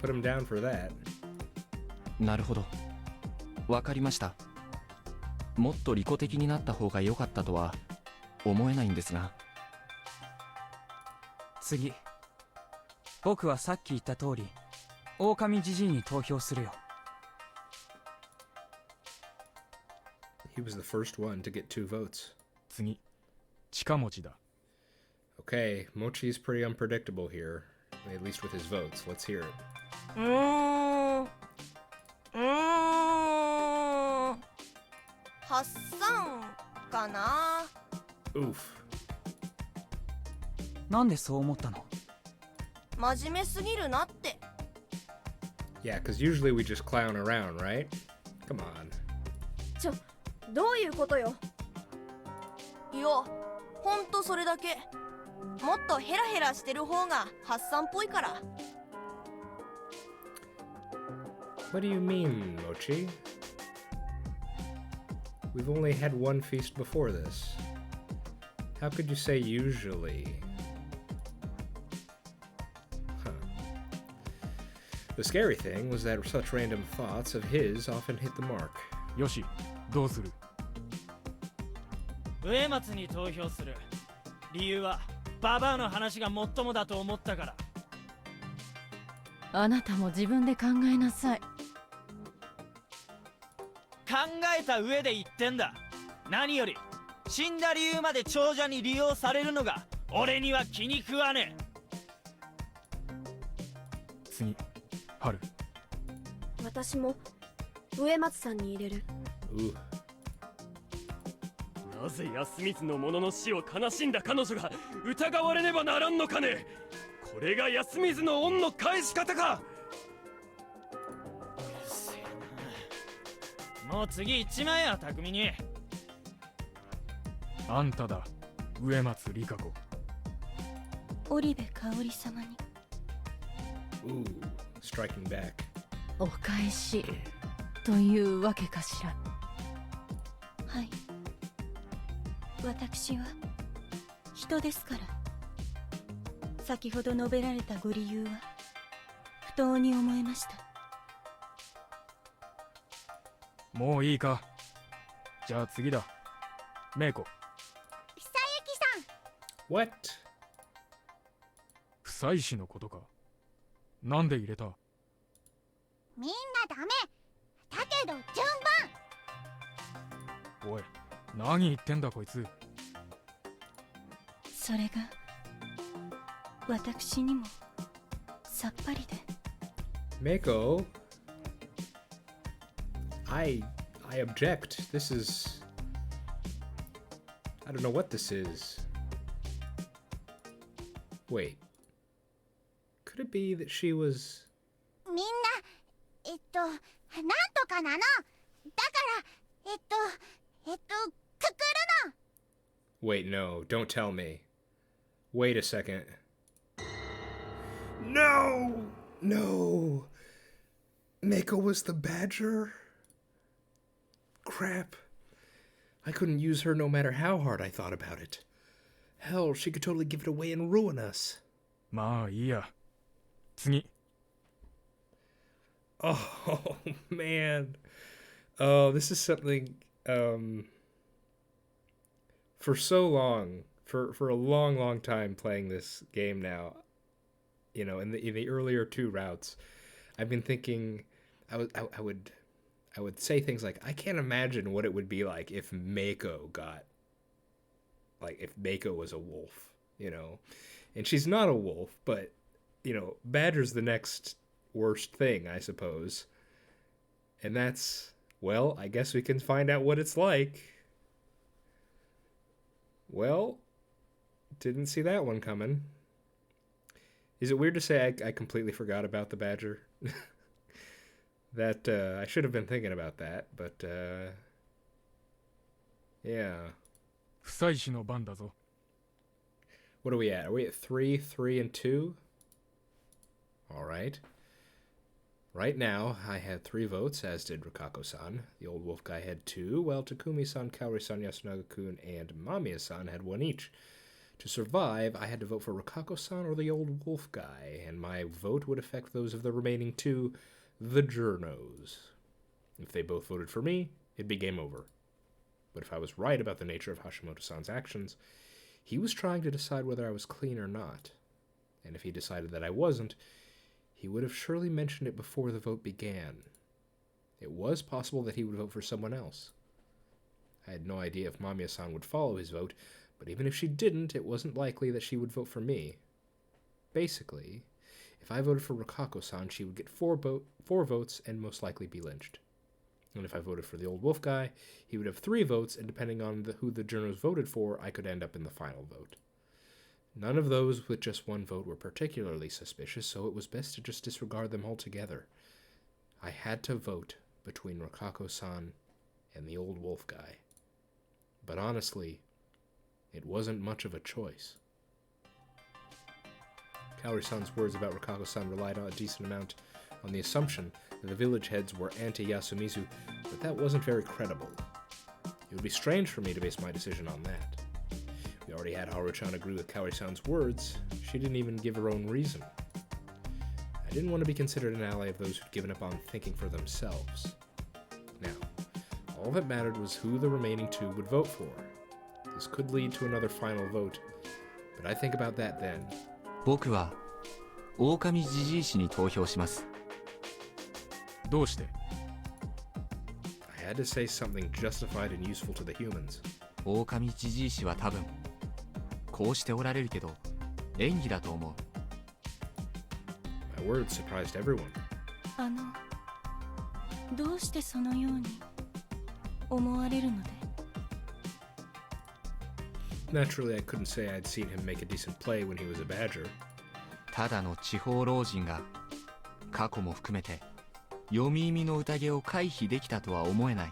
put him down for that. なるほど。わかりました。もっと利己的になった方が良かったとは思えないんですが。次、僕はさっき言った通り狼じじいに投票するよ。 He was the first one to get 2 votes. 次、近持だ。 Okay, Mochi's pretty unpredictable here, at least with his votes. Let's hear it. ハッサンかな。 Oof. なんでそう思ったの？真面目すぎるなって。 Yeah, because usually we just clown around, right? Come on. どういうことよ。いや、ほんとそれだけ。もっとヘラヘラしてる方がハッサンっぽいから。 What do you mean, Mochi? We've only had one feast before this. How could you say usually? Huh. The scary thing was that such random thoughts of his often hit the mark. よし、どうする？植松に投票する。理由はババアの話が最もだと思ったから。あなたも自分で考えなさい。考えた上で言ってんだ。何より死んだ理由まで長者に利用されるのが俺には気に食わねえ。次、春。私も植松さんに入れる。なぜ安水の者の死を悲しんだ彼女が疑われねばならんのかね。これが安水の恩の返し方か。もう次行っちまえよ、匠に。あんただ、植松里香子。織部香織様に。Ooh, striking back. お返しというわけかしら。はい。私は人ですから。先ほど述べられたご理由は不当に思えました。もういいか。じゃあ次だ。メイコ。久幸さん。 What? 不妻子のことか。なんで入れた？みんなダメ。だけど順番。おい、何言ってんだこいつ。それが私にもさっぱりで。Mako, I object. This is, I don't know what this is. Wait. Could it be that she was... みんななんとかなの。だからくくるの。 Wait, no, don't tell me. Wait a second. No! No! Mako was the badger? Crap. I couldn't use her no matter how hard I thought about it. Hell, she could totally give it away and ruin us. まあいいや。次。Oh, man. Oh, this is something, for so long, for a long time playing this game now, you know, in the earlier two routes, I've been thinking, I would say things like, I can't imagine what it would be like if Mako if Mako was a wolf, you know, and she's not a wolf, but, you know, Badger's the next worst thing, I suppose, and that's, well, I guess we can find out what it's like. Well, didn't see that one coming. Is it weird to say I completely forgot about the badger? That, I should have been thinking about that, but, yeah. 不妻子の番だぞ。 What are we at? Are we at 3, 3, and 2? Alright. Right now, I had 3 votes, as did Rikako-san. The old wolf guy had 2, while Takumi-san, Kaori-san, Yasunaga-kun, and Mamiya-san had 1 each. To survive, I had to vote for Rikako-san or the old wolf guy, and my vote would affect those of the remaining 2, the journos. If they both voted for me, it'd be game over. But if I was right about the nature of Hashimoto-san's actions, he was trying to decide whether I was clean or not. And if he decided that I wasn't, he would have surely mentioned it before the vote began. It was possible that he would vote for someone else. I had no idea if Mamiya-san would follow his vote, but even if she didn't, it wasn't likely that she would vote for me. Basically, if I voted for Rikako-san, she would get 4 votes and most likely be lynched. And if I voted for the old wolf guy, he would have 3 votes, and depending on who the journos voted for, I could end up in the final vote. None of those with just 1 vote were particularly suspicious, so it was best to just disregard them altogether. I had to vote between Rikako-san and the old wolf guy. But honestly, it wasn't much of a choice. Kaori-san's words about Rikako-san relied on a decent amount on the assumption that the village heads were anti-Yasumizu, but that wasn't very credible. It would be strange for me to base my decision on that. We already had Haru-chan agree with Kaori-san's words. She didn't even give her own reason. I didn't want to be considered an ally of those who'd given up on thinking for themselves. Now, all that mattered was who the remaining 2 would vote for. This could lead to another final vote, but I think about that then. 僕は狼じじい氏に投票します。どうして？ I had to say something justified and useful to the humans. 狼じじい氏は多分こうしておられるけど演技だと思う。 My words surprised everyone. どうしてそのように思われるので？ Naturally, I couldn't say I'd seen him make a decent play when he was a badger. ただの地方老人が過去も含めて読み意味の宴を回避できたとは思えない。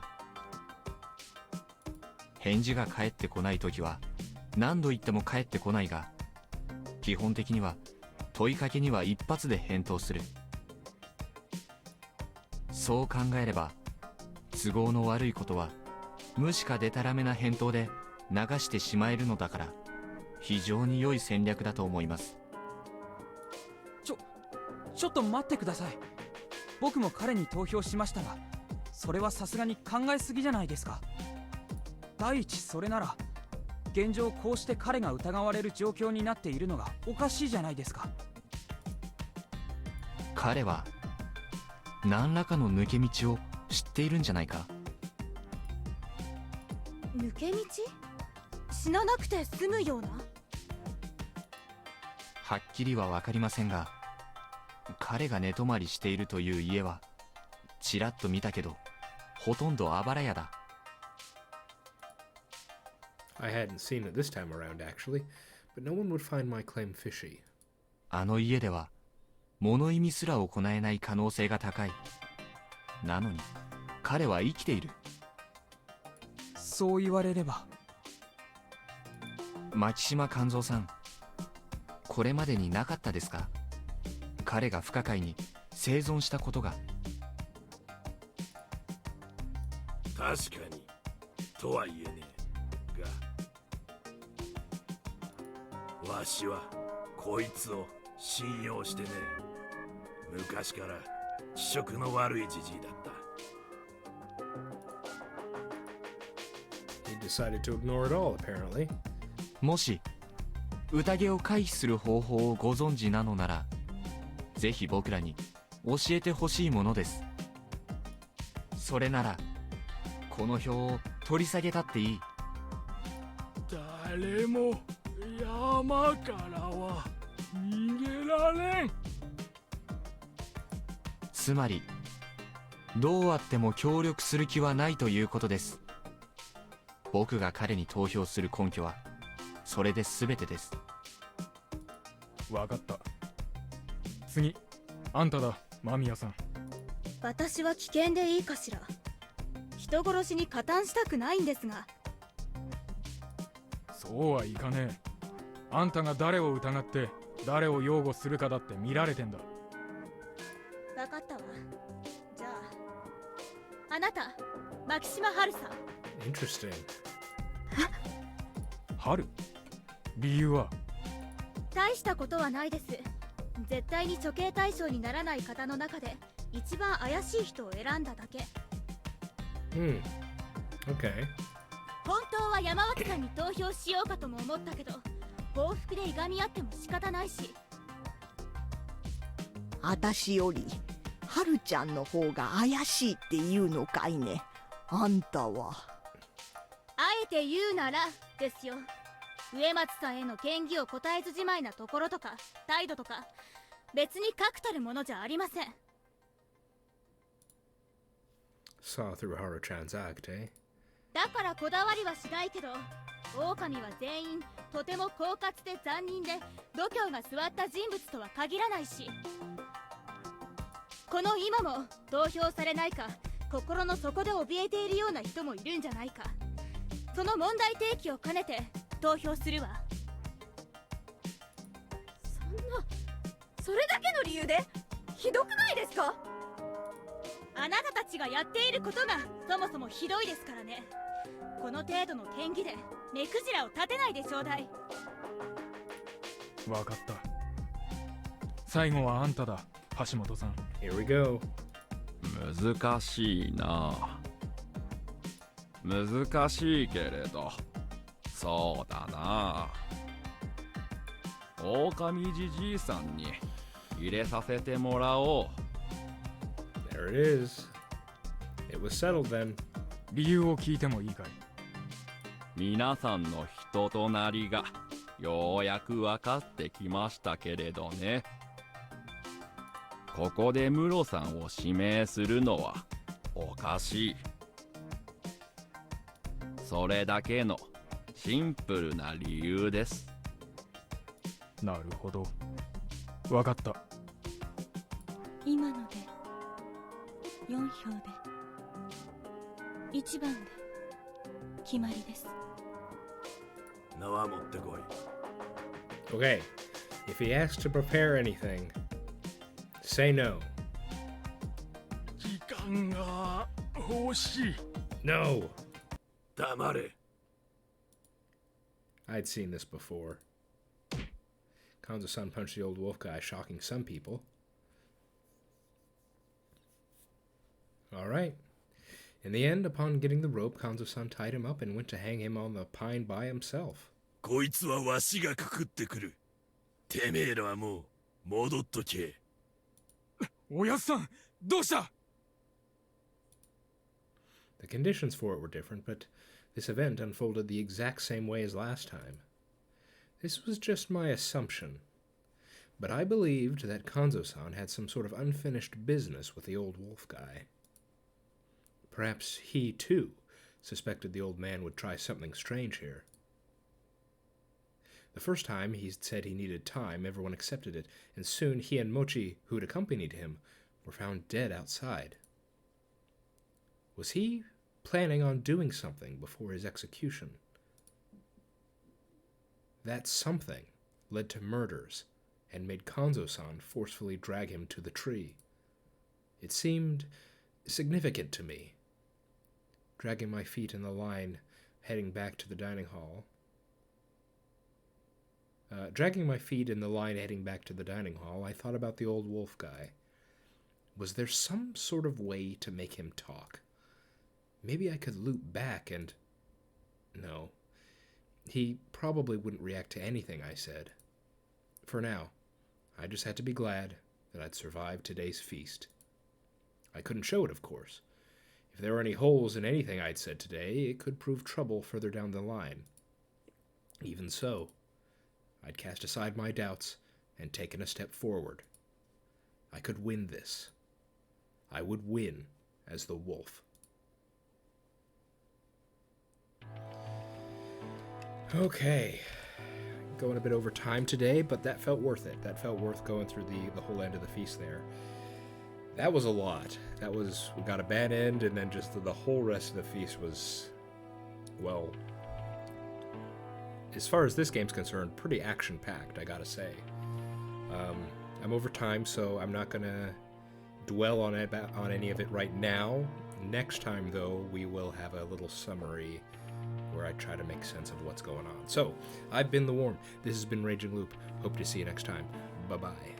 返事が返ってこないときは何度言っても返ってこないが、基本的には問いかけには一発で返答する。そう考えれば都合の悪いことは無視かデタラメな返答で流してしまえるのだから、非常に良い戦略だと思います。ちょっと待ってください。僕も彼に投票しましたが、それはさすがに考えすぎじゃないですか。第一、それなら現状こうして彼が疑われる状況になっているのがおかしいじゃないですか。彼は何らかの抜け道を知っているんじゃないか。抜け道？死ななくて済むような？はっきりは分かりませんが、彼が寝泊まりしているという家はちらっと見たけど、ほとんどあばら屋だ。I hadn't seen it this time around, actually, but no one would find my claim fishy. あの家では物意味すら行えない可能性が高い。なのに彼は生きている。そう言われれば。牧島勘三さん、これまでになかったですか？彼が不可解に生存したことが。確かにとは言えねえが、わしはこいつを信用してねえ。昔から気色の悪いじじいだった。He decided to ignore it all, apparently. もし宴を回避する方法をご存知なのなら、ぜひ僕らに教えてほしいものです。それならこの票を取り下げたっていい。誰も山からは逃げられん。つまりどうあっても協力する気はないということです。僕が彼に投票する根拠はそれで全てです。わかった。次、あんただ、間宮さん。私は危険でいいかしら。人殺しに加担したくないんですが。そうはいかねえ。あんたが誰を疑って誰を擁護するかだって見られてんだ。わかったわ。じゃあ、あなた、牧島春さん。Interesting. 春？理由は？大したことはないです。絶対に処刑対象にならない方の中で一番怪しい人を選んだだけ。Okay. 本当は山脇さんに投票しようかとも思ったけど、報復でいがみ合っても仕方ないし。あたしより春ちゃんの方が怪しいって言うのかいね。あんたは。あえて言うならですよ。植松さんへの嫌疑を答えずじまいなところとか態度とか、別に確たるものじゃありません。Saw through Haru-chan's act, eh? だからこだわりはしないけど、狼は全員とても狡猾で残忍で度胸が座った人物とは限らないし、この今も投票されないか心の底で怯えているような人もいるんじゃないか。その問題提起を兼ねて投票するわ。それだけの理由でひどくないですか？あなたたちがやっていることがそもそもひどいですからね。この程度の嫌疑で目くじらを立てないでちょうだい。わかった。最後はあんただ、橋本さん。 Here we go. 難しいな。難しいけれど、そうだな。狼じじいさんに入れさせてもらおう。There it is. It was settled then. 理由を聞いてもいいかい？皆さんの人となりがようやく分かってきましたけれどね。ここでムロさんを指名するのはおかしい。それだけのシンプルな理由です。なるほど。わかった。今ので4票で1番で決まりです。縄持ってこい。 Okay. If he asks to prepare anything, say no. 時間が欲しい。 No. 黙れ。 I'd seen this before. Kanzo-san punched the old wolf guy, shocking some people. Alright. In the end, upon getting the rope, Kanzo-san tied him up and went to hang him on the pine by himself. こいつはわしがくくってくる。てめえらはもう戻っとけ。おやっさん、どうした？ The conditions for it were different, but this event unfolded the exact same way as last time. This was just my assumption, but I believed that Kanzo-san had some sort of unfinished business with the old wolf guy. Perhaps he, too, suspected the old man would try something strange here. The first time he said he needed time, everyone accepted it, and soon he and Mochi, who had accompanied him, were found dead outside. Was he planning on doing something before his execution? That something led to murders and made Kanzo-san forcefully drag him to the tree. It seemed significant to me. Dragging my feet in the line, heading back to the dining hall. I thought about the old wolf guy. Was there some sort of way to make him talk? Maybe I could loop back and... No. He probably wouldn't react to anything I said. For now, I just had to be glad that I'd survived today's feast. I couldn't show it, of course. If there were any holes in anything I'd said today, it could prove trouble further down the line. Even so, I'd cast aside my doubts and taken a step forward. I could win this. I would win as the wolf. Okay. Going a bit over time today, but that felt worth it. That felt worth going through the whole end of the feast there. That was a lot. We got a bad end, and then just the whole rest of the feast was, well, as far as this game's concerned, pretty action-packed, I gotta say. I'm over time, so I'm not gonna dwell on any of it right now. Next time, though, we will have a little summary where I try to make sense of what's going on. So, I've been The Worm. This has been Raging Loop. Hope to see you next time. Bye-bye.